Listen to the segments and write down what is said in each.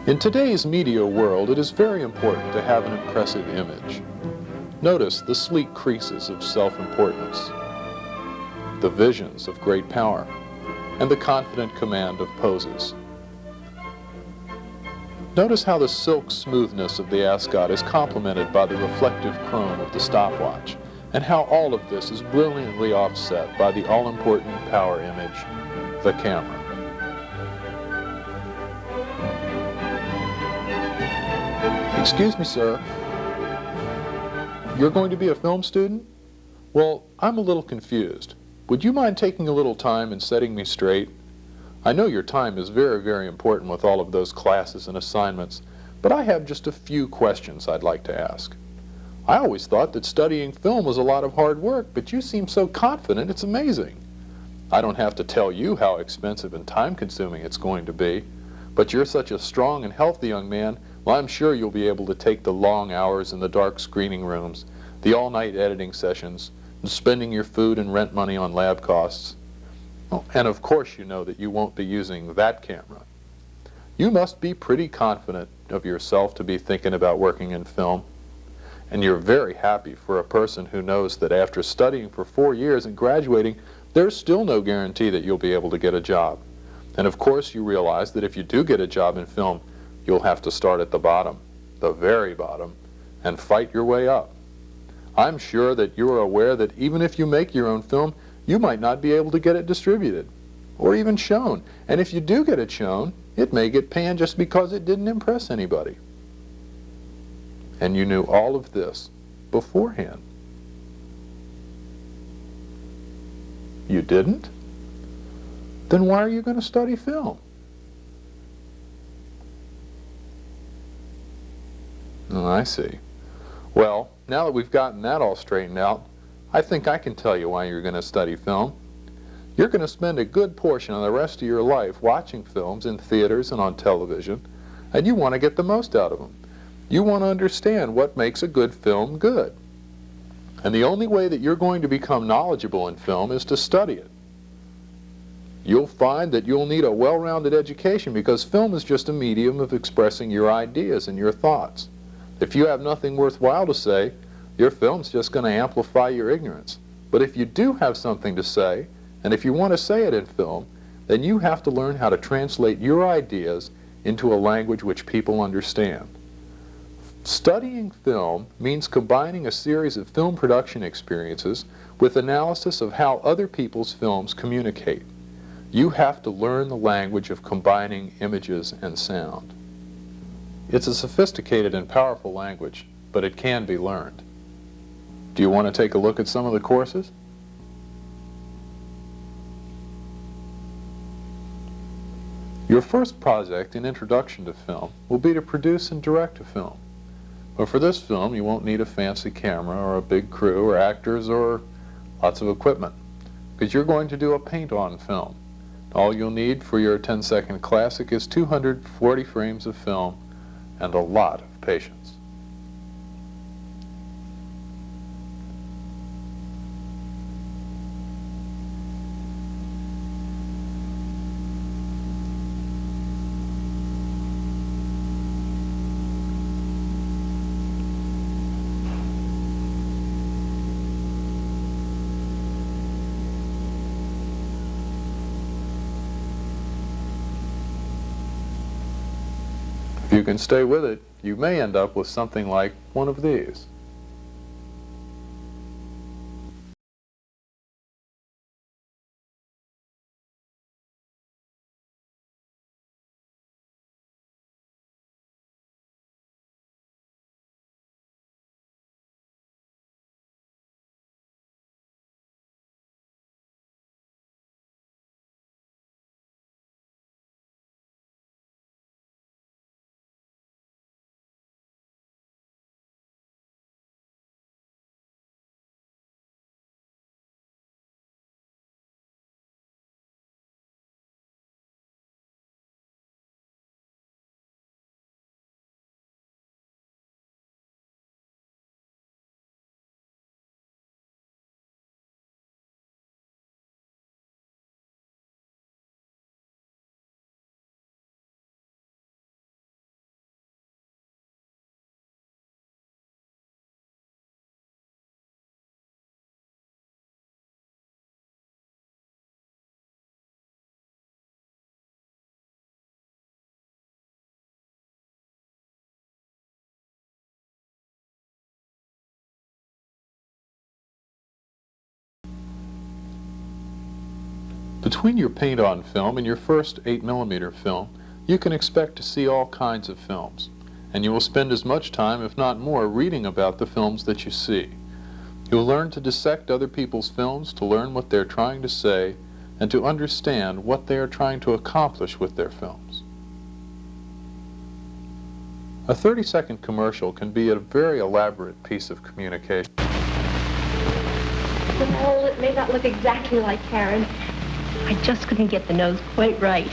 In today's media world, it is very important to have an impressive image. Notice the sleek creases of self-importance, the visions of great power, and the confident command of poses. Notice how the silk smoothness of the ascot is complemented by the reflective chrome of the stopwatch, and how all of this is brilliantly offset by the all-important power image, the camera. Excuse me, sir. You're going to be a film student? Well, I'm a little confused. Would you mind taking a little time and setting me straight? I know your time is very, very important with all of those classes and assignments, but I have just a few questions I'd like to ask. I always thought that studying film was a lot of hard work, but you seem so confident, it's amazing. I don't have to tell you how expensive and time-consuming it's going to be, but you're such a strong and healthy young man, well, I'm sure you'll be able to take the long hours in the dark screening rooms, the all-night editing sessions, and spending your food and rent money on lab costs. Oh, and of course you know that you won't be using that camera. You must be pretty confident of yourself to be thinking about working in film. And you're very happy for a person who knows that after studying for 4 years and graduating, there's still no guarantee that you'll be able to get a job. And of course you realize that if you do get a job in film, you'll have to start at the bottom, the very bottom, and fight your way up. I'm sure that you are aware that even if you make your own film, you might not be able to get it distributed, or even shown. And if you do get it shown, it may get panned just because it didn't impress anybody. And you knew all of this beforehand. You didn't? Then why are you going to study film? Oh, I see. Well, now that we've gotten that all straightened out, I think I can tell you why you're going to study film. You're going to spend a good portion of the rest of your life watching films in theaters and on television, and you want to get the most out of them. You want to understand what makes a good film good. And the only way that you're going to become knowledgeable in film is to study it. You'll find that you'll need a well-rounded education because film is just a medium of expressing your ideas and your thoughts. If you have nothing worthwhile to say, your film's just going to amplify your ignorance. But if you do have something to say, and if you want to say it in film, then you have to learn how to translate your ideas into a language which people understand. Studying film means combining a series of film production experiences with analysis of how other people's films communicate. You have to learn the language of combining images and sound. It's a sophisticated and powerful language, but it can be learned. Do you want to take a look at some of the courses? Your first project in Introduction to Film will be to produce and direct a film. But for this film, you won't need a fancy camera or a big crew or actors or lots of equipment, because you're going to do a paint-on film. All you'll need for your 10-second classic is 240 frames of film and a lot of patience. If you can stay with it, you may end up with something like one of these. Between your paint-on film and your first 8mm film, you can expect to see all kinds of films, and you will spend as much time, if not more, reading about the films that you see. You'll learn to dissect other people's films, to learn what they're trying to say, and to understand what they are trying to accomplish with their films. A 30-second commercial can be a very elaborate piece of communication. Well, it may not look exactly like Karen. I just couldn't get the nose quite right.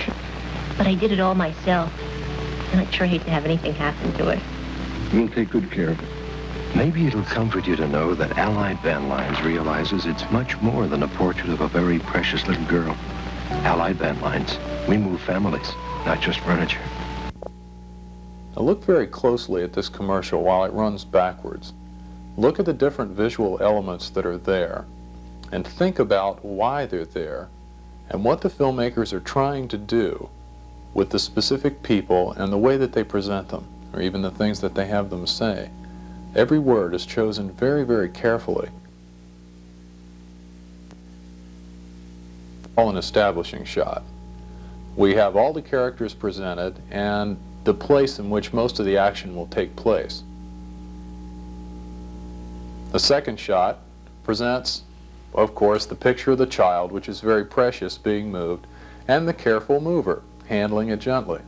But I did it all myself. And I'd sure hate to have anything happen to it. We'll take good care of it. Maybe it'll comfort you to know that Allied Van Lines realizes it's much more than a portrait of a very precious little girl. Allied Van Lines, we move families, not just furniture. Now look very closely at this commercial while it runs backwards. Look at the different visual elements that are there, and think about why they're there, and what the filmmakers are trying to do with the specific people and the way that they present them, or even the things that they have them say. Every word is chosen very, very carefully. All an establishing shot. We have all the characters presented and the place in which most of the action will take place. The second shot presents, of course, the picture of the child, which is very precious, being moved, and the careful mover, handling it gently.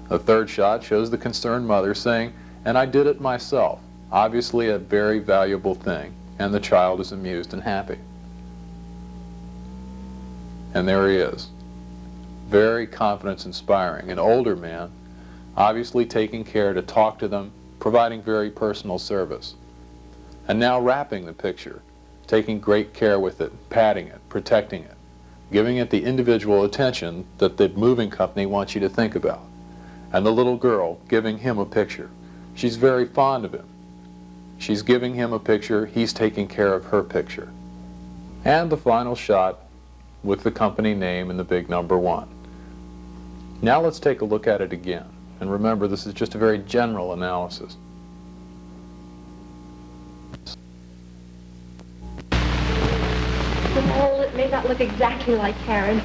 The third shot shows the concerned mother saying, "And I did it myself," obviously a very valuable thing, and the child is amused and happy. And there he is, very confidence-inspiring, an older man, obviously taking care to talk to them, providing very personal service. And now wrapping the picture, taking great care with it, padding it, protecting it, giving it the individual attention that the moving company wants you to think about. And the little girl giving him a picture. She's very fond of him. She's giving him a picture, he's taking care of her picture. And the final shot with the company name and the big number 1. Now let's take a look at it again. And remember, this is just a very general analysis. Well, it may not look exactly like Karen.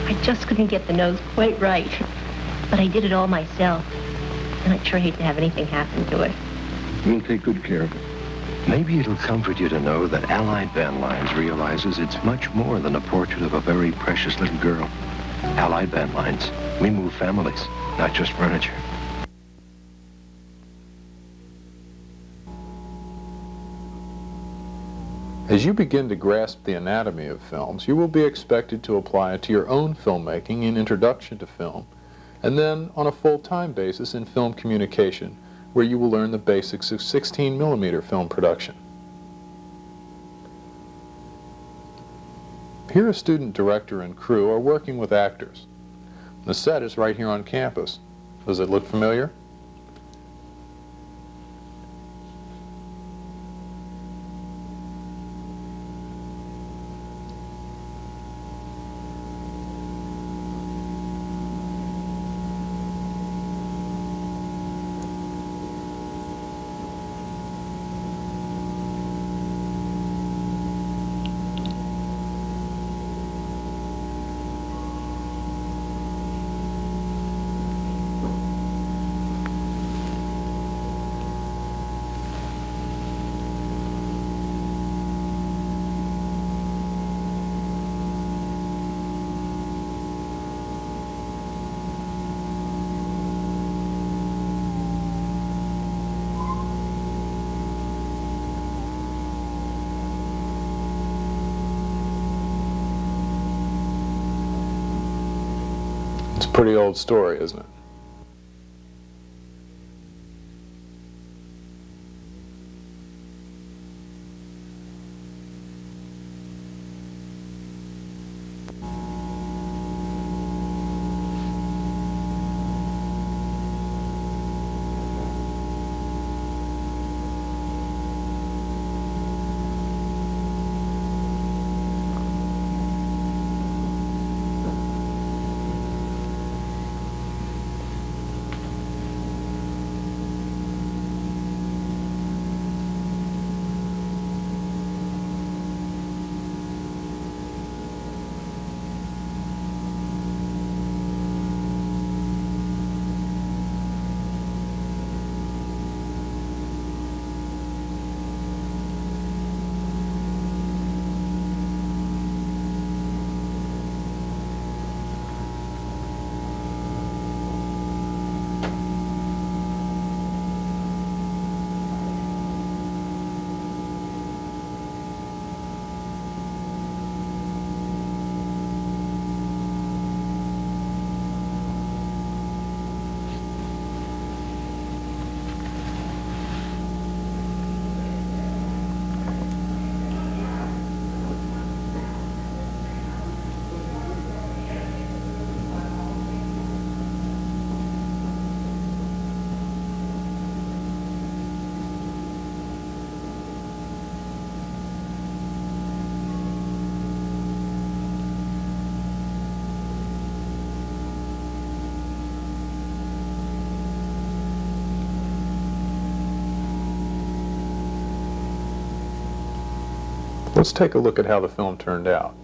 I just couldn't get the nose quite right. But I did it all myself. And I'd sure hate to have anything happen to it. We'll take good care of it. Maybe it'll comfort you to know that Allied Van Lines realizes it's much more than a portrait of a very precious little girl. Allied Van Lines, we move families, not just furniture. As you begin to grasp the anatomy of films, you will be expected to apply it to your own filmmaking in Introduction to Film, and then on a full-time basis in Film Communication, where you will learn the basics of 16mm film production. Here a student director and crew are working with actors. The set is right here on campus. Does it look familiar? It's a pretty old story, isn't it? Let's take a look at how the film turned out.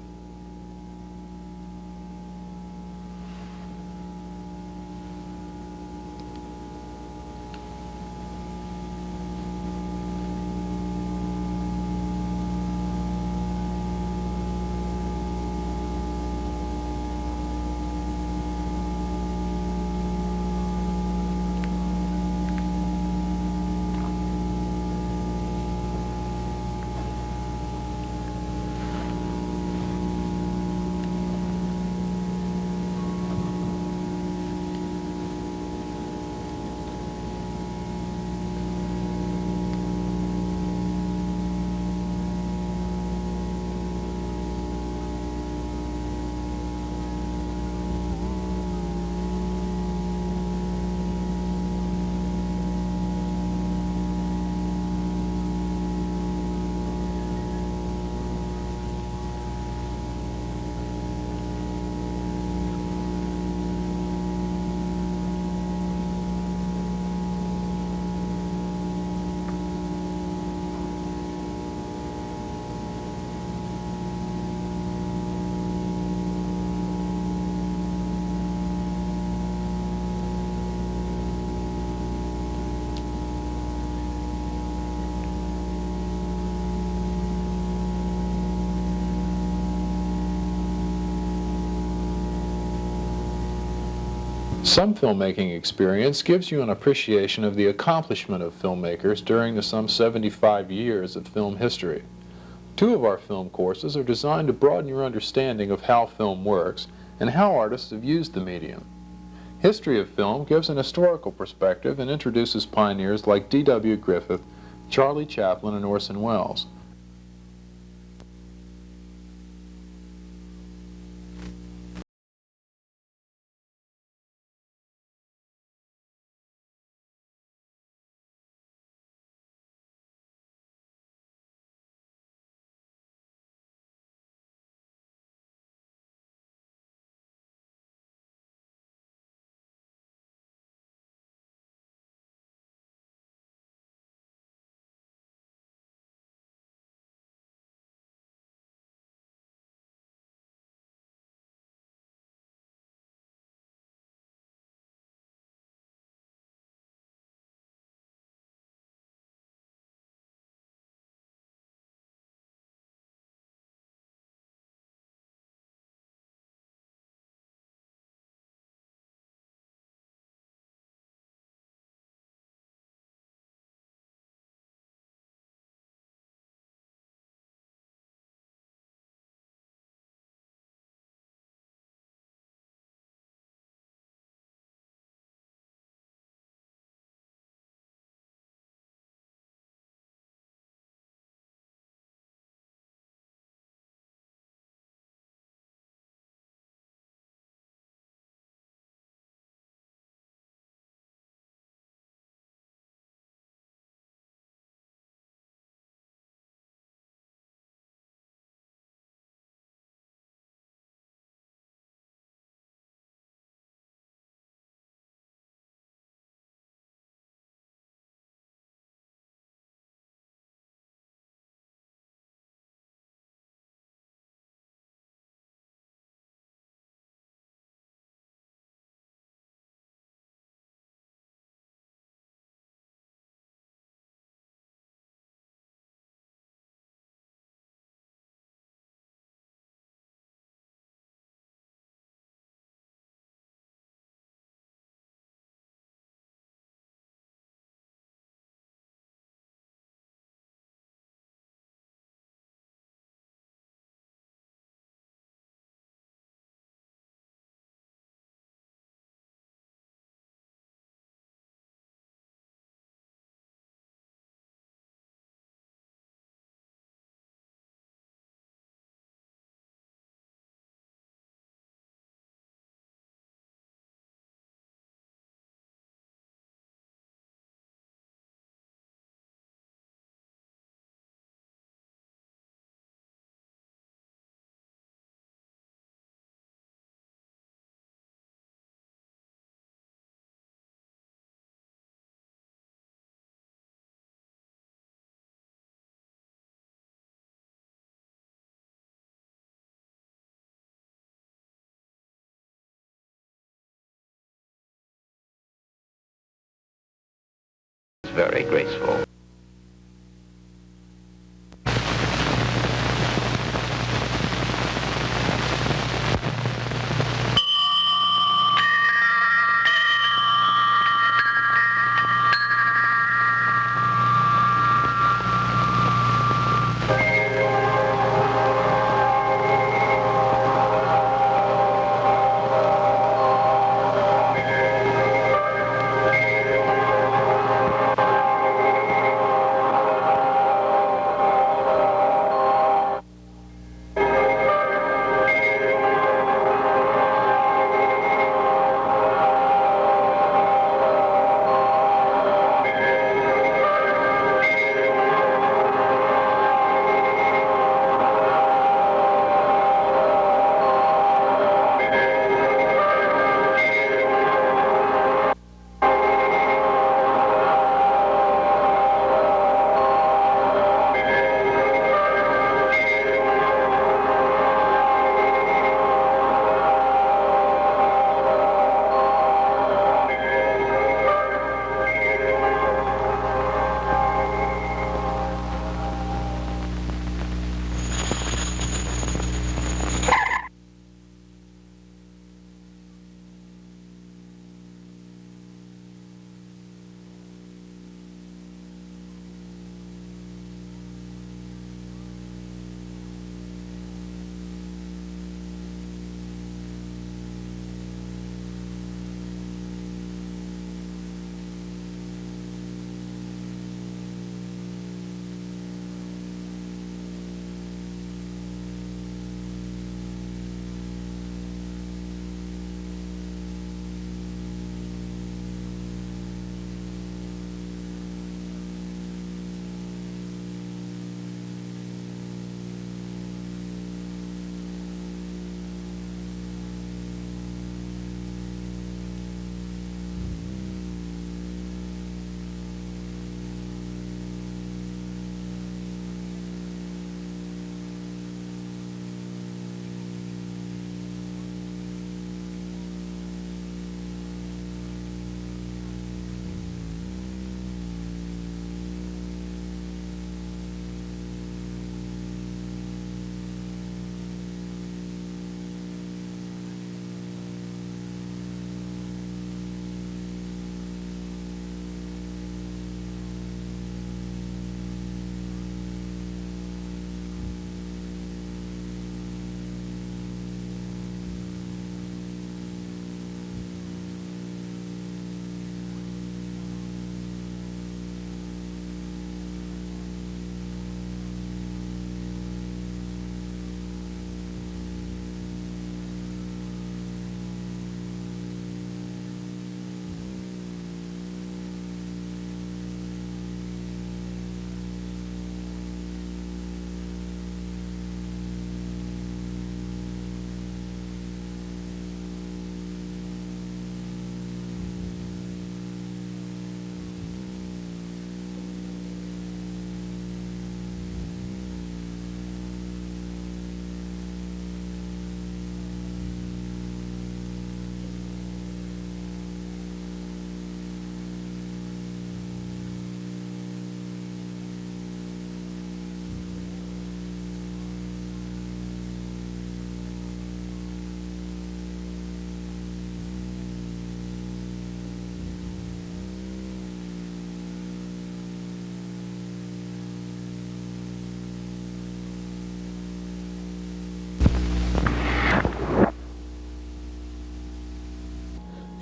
Some filmmaking experience gives you an appreciation of the accomplishment of filmmakers during the some 75 years of film history. Two of our film courses are designed to broaden your understanding of how film works and how artists have used the medium. History of film gives an historical perspective and introduces pioneers like D.W. Griffith, Charlie Chaplin, and Orson Welles. very graceful.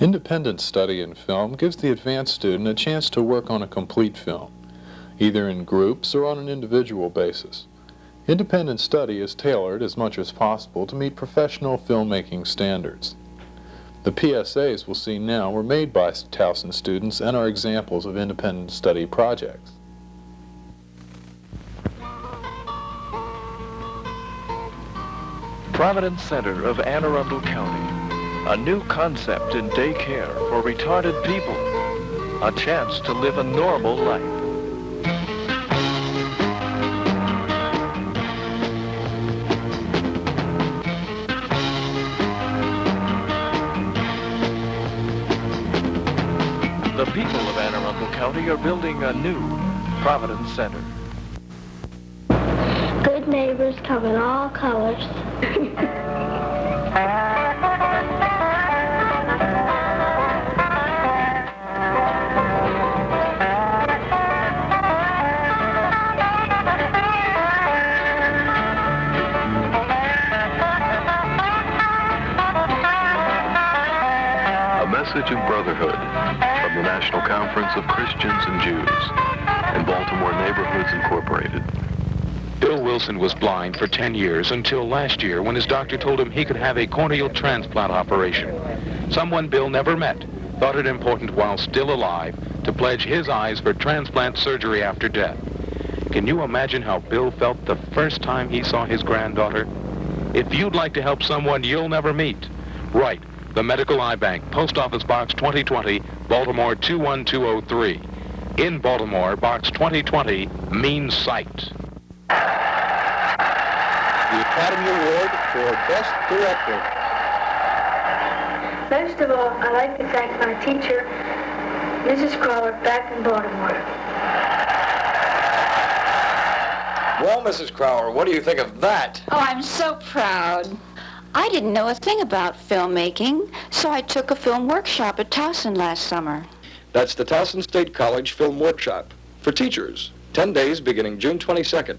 Independent study in film gives the advanced student a chance to work on a complete film, either in groups or on an individual basis. Independent study is tailored as much as possible to meet professional filmmaking standards. The PSAs we'll see now were made by Towson students and are examples of independent study projects. Providence Center of Anne Arundel County. A new concept in daycare for retarded people. A chance to live a normal life. the people of Anne Arundel County are building a new Providence Center. Good neighbors come in all colors. A message of brotherhood from the National Conference of Christians and Jews and Baltimore Neighborhoods Incorporated. Bill Wilson was blind for 10 years until last year when his doctor told him he could have a corneal transplant operation. Someone Bill never met thought it important while still alive to pledge his eyes for transplant surgery after death. Can you imagine how Bill felt the first time he saw his granddaughter? If you'd like to help someone you'll never meet, write the Medical Eye Bank, Post Office Box 2020, Baltimore 21203. In Baltimore, Box 2020 means sight. The Academy Award for Best Director. First of all, I'd like to thank my teacher, Mrs. Crawler, back in Baltimore. Well, Mrs. Crowler, what do you think of that? Oh, I'm so proud. I didn't know a thing about filmmaking, so I took a film workshop at Towson last summer. That's the Towson State College Film Workshop for teachers. 10 days beginning June 22nd.